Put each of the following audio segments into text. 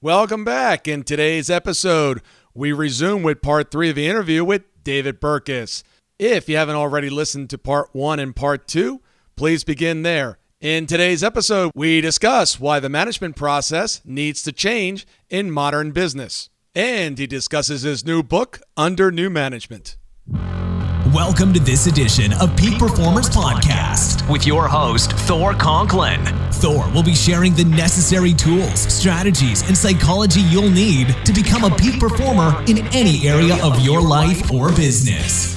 Welcome back. In today's episode, we resume with part 3 of the interview with David Burkus. If you haven't already listened to part 1 and part 2, please begin there. In today's episode, we discuss why the management process needs to change in modern business. And he discusses his new book, Under New Management. Welcome to this edition of Peak Performers Podcast with your host, Thor Conklin. Thor will be sharing the necessary tools, strategies, and psychology you'll need to become a peak performer in any area of your life or business.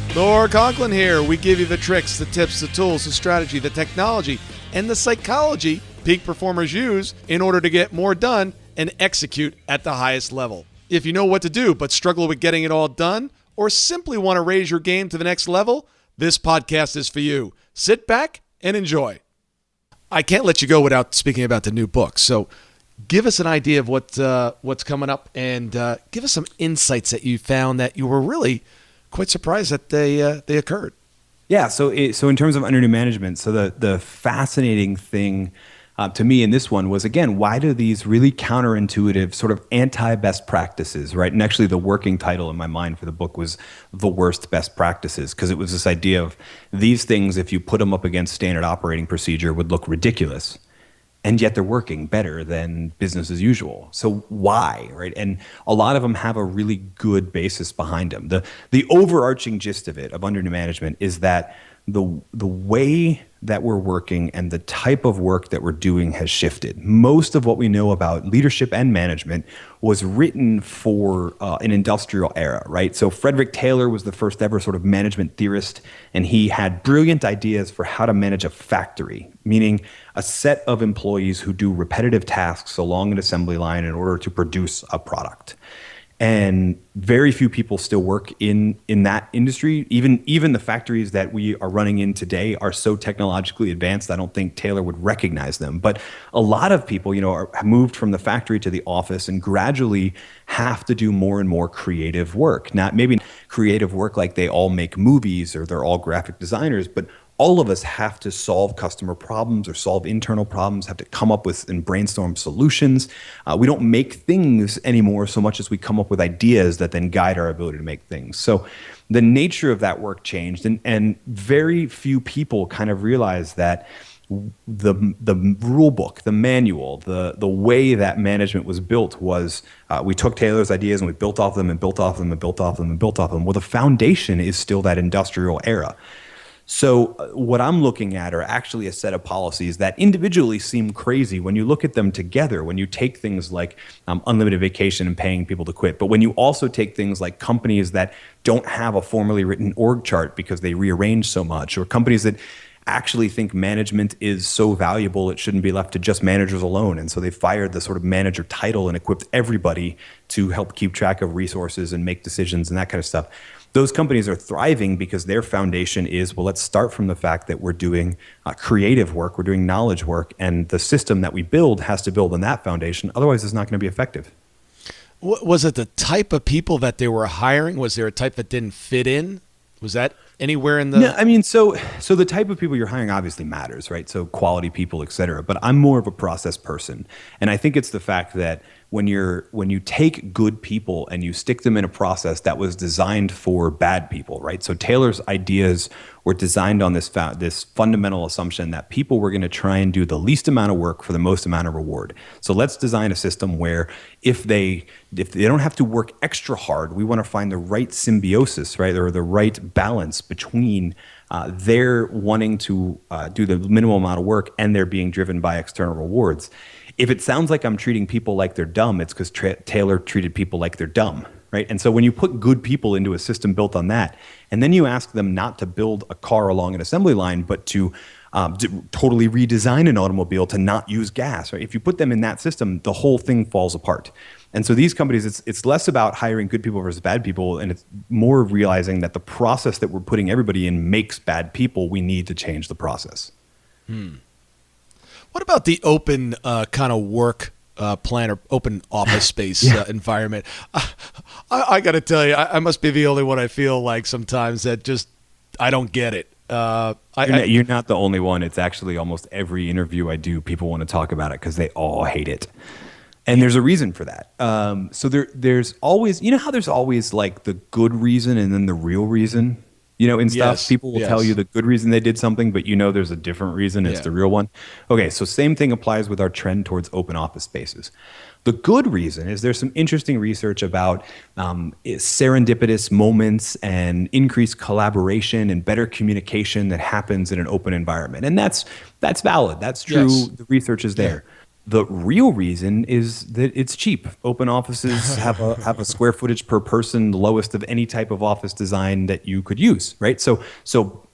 Thor Conklin here. We give you the tricks, the tips, the tools, the strategy, the technology, and the psychology peak performers use in order to get more done and execute at the highest level. If you know what to do but struggle with getting it all done, or simply want to raise your game to the next level, this podcast is for you. Sit back and enjoy. I can't let you go without speaking about the new book. So give us an idea of what's coming up, and give us some insights that you found that you were really quite surprised that they occurred. Yeah, so in terms of under new management, so the fascinating thing to me in this one was, again, why do these really counterintuitive sort of anti-best practices, right? And actually the working title in my mind for the book was The Worst Best Practices, because it was this idea of these things, if you put them up against standard operating procedure, would look ridiculous. And yet they're working better than business as usual. So why, right? And a lot of them have a really good basis behind them. The overarching gist of it, of under new management, is that the way that we're working and the type of work that we're doing has shifted. Most of what we know about leadership and management was written for an industrial era, right? So Frederick Taylor was the first ever sort of management theorist, and he had brilliant ideas for how to manage a factory, meaning a set of employees who do repetitive tasks along an assembly line in order to produce a product. And very few people still work in that industry. Even the factories that we are running in today are so technologically advanced, I don't think Taylor would recognize them. But a lot of people, are moved from the factory to the office and gradually have to do more and more creative work. Not maybe creative work like they all make movies or they're all graphic designers, but all of us have to solve customer problems or solve internal problems, have to come up with and brainstorm solutions. We don't make things anymore so much as we come up with ideas that then guide our ability to make things. So the nature of that work changed, and very few people kind of realized that the rule book, the manual, the way that management was built was we took Taylor's ideas and we built off them and built off them and built off them and built off them. Well, the foundation is still that industrial era. So what I'm looking at are actually a set of policies that individually seem crazy when you look at them together, when you take things like unlimited vacation and paying people to quit. But when you also take things like companies that don't have a formally written org chart because they rearrange so much, or companies that actually think management is so valuable it shouldn't be left to just managers alone. And so they fired the sort of manager title and equipped everybody to help keep track of resources and make decisions and that kind of stuff. Those companies are thriving because their foundation is, well, let's start from the fact that we're doing creative work, we're doing knowledge work, and the system that we build has to build on that foundation. Otherwise, it's not going to be effective. Was it the type of people that they were hiring? Was there a type that didn't fit in? Was that anywhere in the... No, I mean, so the type of people you're hiring obviously matters, right? So quality people, et cetera. But I'm more of a process person. And I think it's the fact that when you take good people and you stick them in a process that was designed for bad people, right? So Taylor's ideas were designed on this fundamental assumption that people were going to try and do the least amount of work for the most amount of reward. So let's design a system where if they don't have to work extra hard, we want to find the right symbiosis, right, or the right balance between their wanting to do the minimal amount of work and they're being driven by external rewards. If it sounds like I'm treating people like they're dumb, it's because Taylor treated people like they're dumb, right? And so when you put good people into a system built on that, and then you ask them not to build a car along an assembly line, but to totally redesign an automobile to not use gas, right? If you put them in that system, the whole thing falls apart. And so these companies, it's less about hiring good people versus bad people, and it's more realizing that the process that we're putting everybody in makes bad people. We need to change the process. What about the open kind of work plan or open office space environment? I got to tell you, I must be the only one I feel like sometimes that just, I don't get it. You're not the only one. It's actually almost every interview I do, people want to talk about it because they all hate it. And there's a reason for that. So there's always, you know how there's always like the good reason and then the real reason? You know, in stuff, people will tell you the good reason they did something, but you know there's a different reason. It's the real one. Okay, so same thing applies with our trend towards open office spaces. The good reason is there's some interesting research about serendipitous moments and increased collaboration and better communication that happens in an open environment. And that's valid. That's true. Yes. The research is there. Yeah. The real reason is that it's cheap. Open offices have a square footage per person, the lowest of any type of office design that you could use, right? So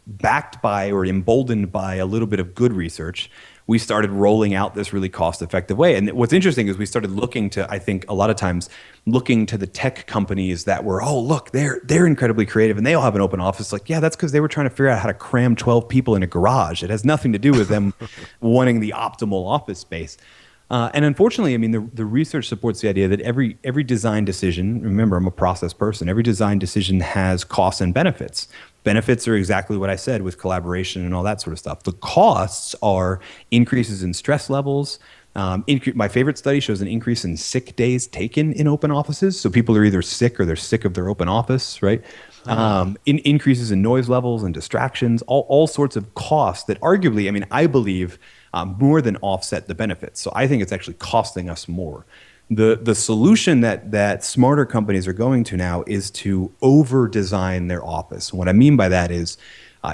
backed by or emboldened by a little bit of good research, we started rolling out this really cost-effective way. And what's interesting is we started looking to, I think a lot of times, looking to the tech companies that were, oh, look, they're incredibly creative and they all have an open office. Like, yeah, that's because they were trying to figure out how to cram 12 people in a garage. It has nothing to do with them wanting the optimal office space. And unfortunately, I mean, the research supports the idea that every design decision, remember, I'm a process person, every design decision has costs and benefits. Benefits are exactly what I said with collaboration and all that sort of stuff. The costs are increases in stress levels. My favorite study shows an increase in sick days taken in open offices. So people are either sick or they're sick of their open office, right? Increases in noise levels and distractions, all sorts of costs that arguably, I mean, I believe more than offset the benefits. So I think it's actually costing us more. The solution that smarter companies are going to now is to over-design their office. What I mean by that is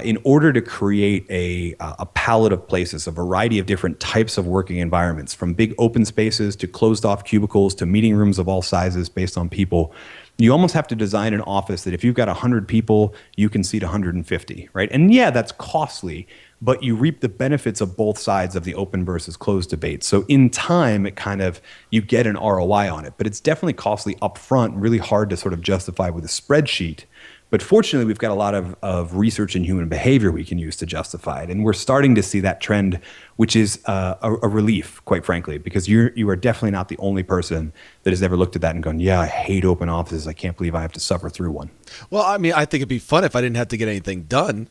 in order to create a palette of places, a variety of different types of working environments, from big open spaces to closed-off cubicles to meeting rooms of all sizes based on people, you almost have to design an office that if you've got 100 people, you can seat 150, right? And yeah, that's costly, but you reap the benefits of both sides of the open versus closed debate. So in time, it kind of, you get an ROI on it, but it's definitely costly upfront, really hard to sort of justify with a spreadsheet. But fortunately, we've got a lot of research in human behavior we can use to justify it. And we're starting to see that trend, which is a relief, quite frankly, because you are definitely not the only person that has ever looked at that and gone, yeah, I hate open offices. I can't believe I have to suffer through one. Well, I mean, I think it'd be fun if I didn't have to get anything done.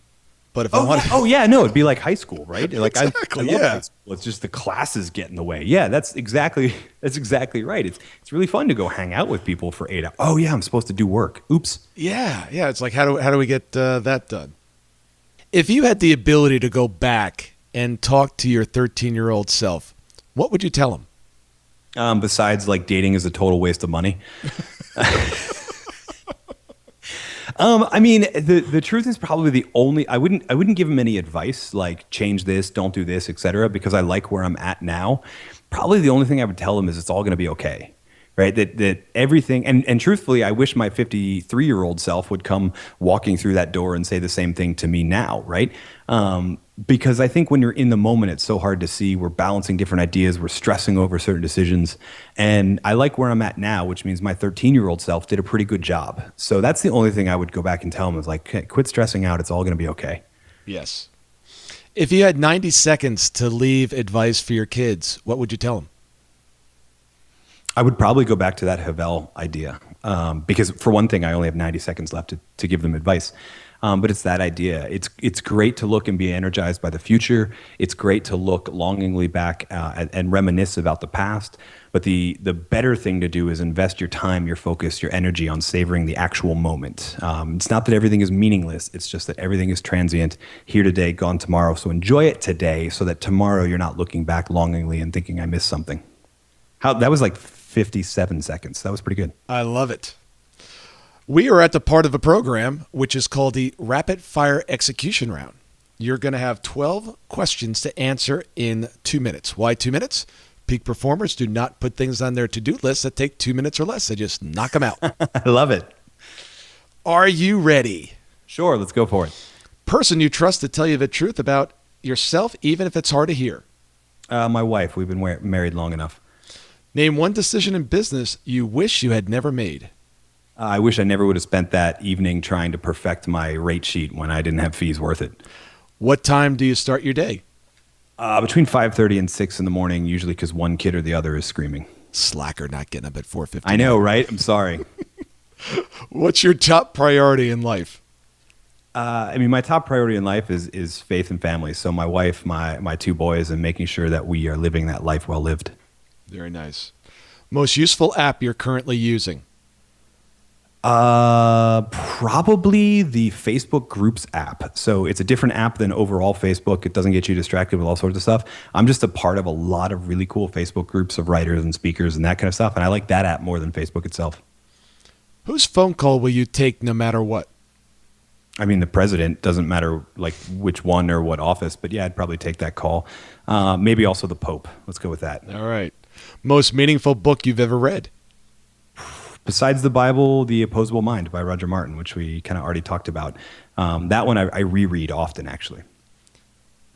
But if I wanted, no, it'd be like high school, right? Like exactly, I love high school. It's just the classes get in the way. Yeah, that's exactly right. It's really fun to go hang out with people for 8 hours. Oh yeah, I'm supposed to do work. Oops. Yeah. It's like how do we get that done? If you had the ability to go back and talk to your 13-year-old self, what would you tell him? Besides, like, dating is a total waste of money. I mean, the truth is probably the only, I wouldn't give him any advice like change this, don't do this, etc., because I like where I'm at now. Probably the only thing I would tell him is it's all going to be okay, right? That everything, and truthfully, I wish my 53-year-old self would come walking through that door and say the same thing to me now, right? Because I think when you're in the moment, it's so hard to see. We're balancing different ideas. We're stressing over certain decisions. And I like where I'm at now, which means my 13-year-old self did a pretty good job. So that's the only thing I would go back and tell him is like, quit stressing out. It's all going to be okay. Yes. If you had 90 seconds to leave advice for your kids, what would you tell them? I would probably go back to that Naval idea because for one thing, I only have 90 seconds left to give them advice. But it's that idea. It's great to look and be energized by the future. It's great to look longingly back and reminisce about the past. But the better thing to do is invest your time, your focus, your energy on savoring the actual moment. It's not that everything is meaningless. It's just that everything is transient, here today, gone tomorrow. So enjoy it today so that tomorrow you're not looking back longingly and thinking I missed something. That was like 57 seconds. That was pretty good. I love it. We are at the part of the program which is called the Rapid Fire Execution Round. You're going to have 12 questions to answer in 2 minutes. Why 2 minutes? Peak performers do not put things on their to-do list that take 2 minutes or less. They just knock them out. I love it. Are you ready? Sure, let's go for it. Person you trust to tell you the truth about yourself, even if it's hard to hear. My wife. We've been married long enough. Name one decision in business you wish you had never made. I wish I never would have spent that evening trying to perfect my rate sheet when I didn't have fees worth it. What time do you start your day? Between 5:30 and 6 in the morning, usually because one kid or the other is screaming. Slacker, not getting up at 4:50. I know, right? I'm sorry. What's your top priority in life? My top priority in life is faith and family. So my wife, my two boys, and making sure that we are living that life well lived. Very nice. Most useful app you're currently using? Probably the Facebook Groups app. So it's a different app than overall Facebook. It doesn't get you distracted with all sorts of stuff. I'm just a part of a lot of really cool Facebook groups of writers and speakers and that kind of stuff. And I like that app more than Facebook itself. Whose phone call will you take no matter what? I mean, the president, doesn't matter like which one or what office, but yeah, I'd probably take that call. Maybe also the Pope. Let's go with that. All right. Most meaningful book you've ever read? Besides the Bible, The Opposable Mind by Roger Martin, which we kind of already talked about. That one I reread often, actually.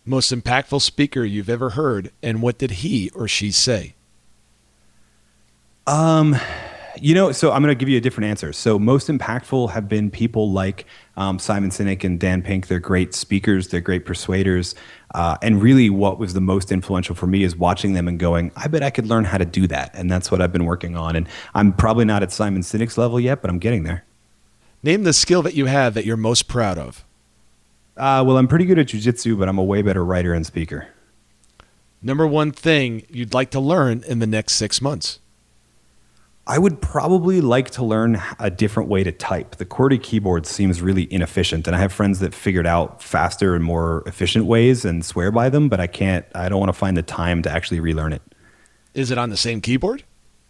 Most impactful speaker you've ever heard, and what did he or she say? So I'm going to give you a different answer. So most impactful have been people like Simon Sinek and Dan Pink. They're great speakers. They're great persuaders. And really what was the most influential for me is watching them and going, I bet I could learn how to do that. And that's what I've been working on. And I'm probably not at Simon Sinek's level yet, but I'm getting there. Name the skill that you have that you're most proud of. Well, I'm pretty good at jiu-jitsu, but I'm a way better writer and speaker. Number one thing you'd like to learn in the next 6 months. I would probably like to learn a different way to type. The QWERTY keyboard seems really inefficient, and I have friends that figured out faster and more efficient ways and swear by them, but I don't want to find the time to actually relearn it. Is it on the same keyboard?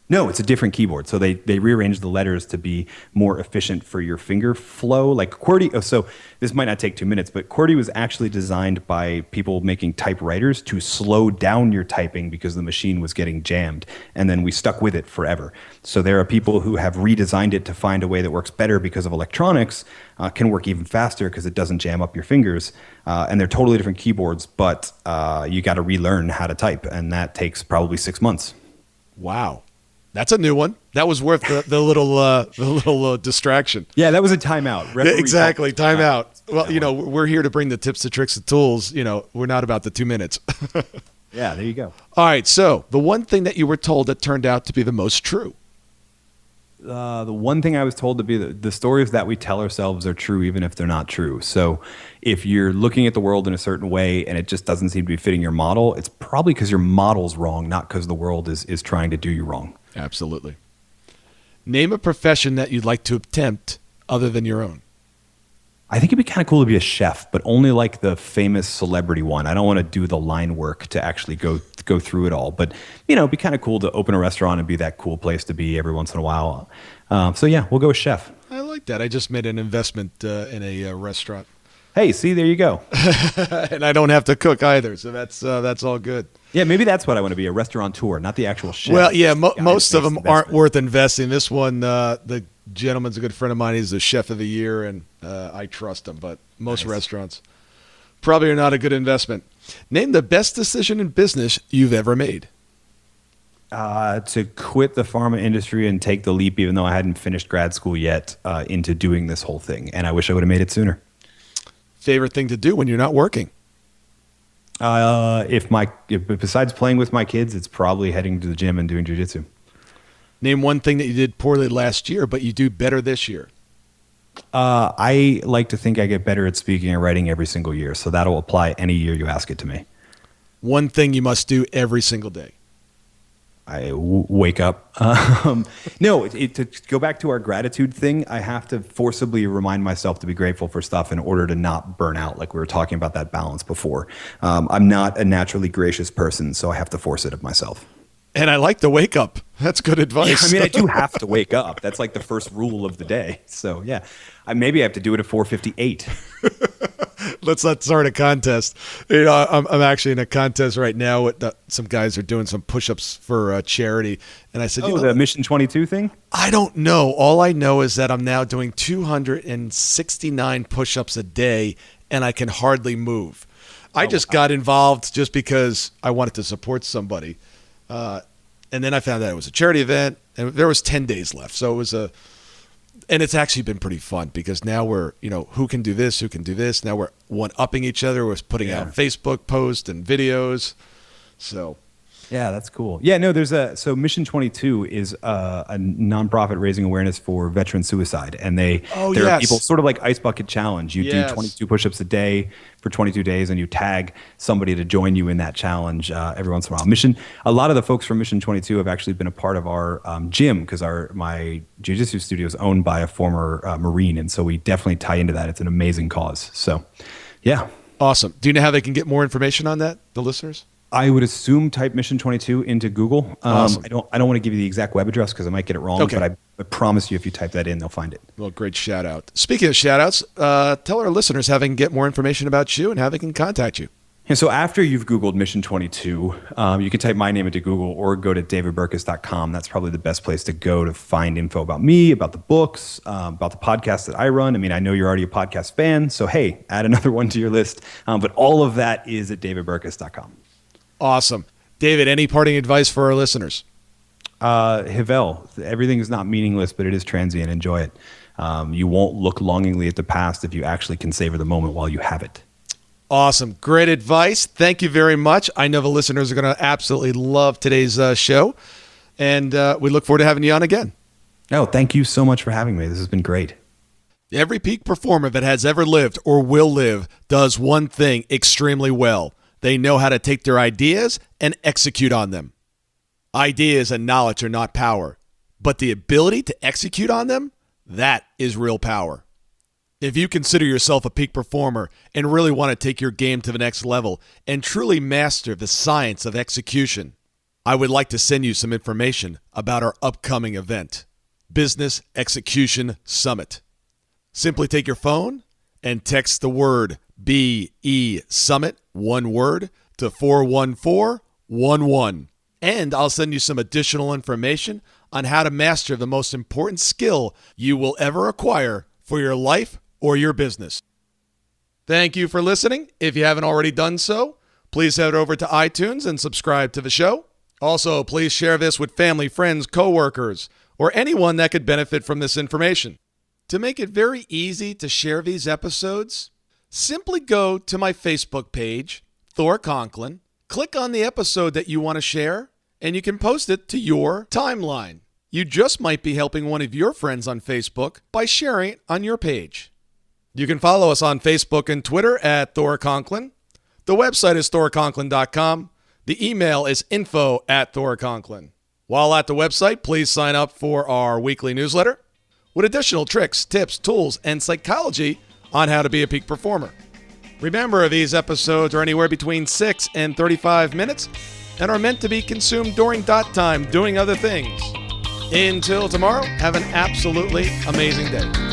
No, it's a different keyboard. So they rearranged the letters to be more efficient for your finger flow. Like QWERTY, so this might not take 2 minutes, but QWERTY was actually designed by people making typewriters to slow down your typing because the machine was getting jammed. And then we stuck with it forever. So there are people who have redesigned it to find a way that works better because of electronics, can work even faster because it doesn't jam up your fingers. And they're totally different keyboards, but you got to relearn how to type. And that takes probably 6 months. Wow. That's a new one. That was worth the little distraction. Yeah, that was a timeout. Exactly, timeout. Well, we're here to bring the tips, the tricks, the tools. We're not about the 2 minutes. Yeah, there you go. All right, so the one thing that you were told that turned out to be the most true. The one thing I was told to be the stories that we tell ourselves are true even if they're not true. So if you're looking at the world in a certain way and it just doesn't seem to be fitting your model, it's probably because your model's wrong, not because the world is trying to do you wrong. Absolutely. Name a profession that you'd like to attempt other than your own. I think it'd be kind of cool to be a chef, but only like the famous celebrity one. I don't want to do the line work to actually go through it all. But, it'd be kind of cool to open a restaurant and be that cool place to be every once in a while. So, yeah, we'll go with chef. I like that. I just made an investment in a restaurant. Hey, see, there you go. And I don't have to cook either, so that's all good. Yeah, maybe that's what I want to be, a restaurateur, not the actual chef. Well, yeah, most of them aren't worth investing. This one, the gentleman's a good friend of mine. He's the chef of the year, and I trust him. But most restaurants probably are not a good investment. Name the best decision in business you've ever made. To quit the pharma industry and take the leap, even though I hadn't finished grad school yet, into doing this whole thing. And I wish I would have made it sooner. Favorite thing to do when you're not working? If besides playing with my kids, it's probably heading to the gym and doing jiu-jitsu. Name one thing that you did poorly last year, but you do better this year. I like to think I get better at speaking and writing every single year, so that'll apply any year you ask it to me. One thing you must do every single day. I wake up. No, to go back to our gratitude thing, I have to forcibly remind myself to be grateful for stuff in order to not burn out, like we were talking about that balance before. I'm not a naturally gracious person, so I have to force it of myself. And I like to wake up. That's good advice. Yeah, I do have to wake up. That's like the first rule of the day. So, yeah, maybe I have to do it at 4:58. Let's not start a contest. I'm actually in a contest right now with some guys are doing some push-ups for charity. And I said, the Mission 22 thing? I don't know. All I know is that I'm now doing 269 push-ups a day, and I can hardly move. I just got involved just because I wanted to support somebody. And then I found out it was a charity event, and there was 10 days left. So it was and it's actually been pretty fun because now we're, who can do this, who can do this. Now we're one-upping each other. We're putting out Facebook posts and videos. So, Yeah, that's cool. Yeah, no, so Mission 22 is a nonprofit raising awareness for veteran suicide. And there are people, sort of like Ice Bucket Challenge. You do 22 push-ups a day for 22 days, and you tag somebody to join you in that challenge every once in a while. A lot of the folks from Mission 22 have actually been a part of our gym, because my jiu-jitsu studio is owned by a former Marine, and so we definitely tie into that. It's an amazing cause. So, yeah. Awesome. Do you know how they can get more information on that, the listeners? I would assume type Mission 22 into Google. Awesome. I don't want to give you the exact web address because I might get it wrong, okay. But I promise you if you type that in, they'll find it. Well, great shout out. Speaking of shout outs, tell our listeners how they can get more information about you and how they can contact you. And so after you've Googled Mission 22, you can type my name into Google or go to davidburkus.com. That's probably the best place to go to find info about me, about the books, about the podcast that I run. I mean, I know you're already a podcast fan, so hey, add another one to your list. But all of that is at davidburkus.com. Awesome. David, any parting advice for our listeners? Havel, everything is not meaningless, but it is transient. Enjoy it. You won't look longingly at the past if you actually can savor the moment while you have it. Awesome. Great advice. Thank you very much. I know the listeners are going to absolutely love today's show, and we look forward to having you on again. Oh, thank you so much for having me. This has been great. Every peak performer that has ever lived or will live does one thing extremely well. They know how to take their ideas and execute on them. Ideas and knowledge are not power, but the ability to execute on them, that is real power. If you consider yourself a peak performer and really want to take your game to the next level and truly master the science of execution, I would like to send you some information about our upcoming event, Business Execution Summit. Simply take your phone and text the word BE Summit, one word, to 41411. And I'll send you some additional information on how to master the most important skill you will ever acquire for your life or your business. Thank you for listening. If you haven't already done so, please head over to iTunes and subscribe to the show. Also, please share this with family, friends, coworkers, or anyone that could benefit from this information. To make it very easy to share these episodes, simply go to my Facebook page, Thor Conklin, click on the episode that you want to share, and you can post it to your timeline. You just might be helping one of your friends on Facebook by sharing it on your page. You can follow us on Facebook and Twitter at Thor Conklin. The website is thorconklin.com. The email is info@thorconklin. While at the website, please sign up for our weekly newsletter with additional tricks, tips, tools, and psychology on how to be a peak performer. Remember, these episodes are anywhere between 6 and 35 minutes and are meant to be consumed during dot time doing other things. Until tomorrow, have an absolutely amazing day.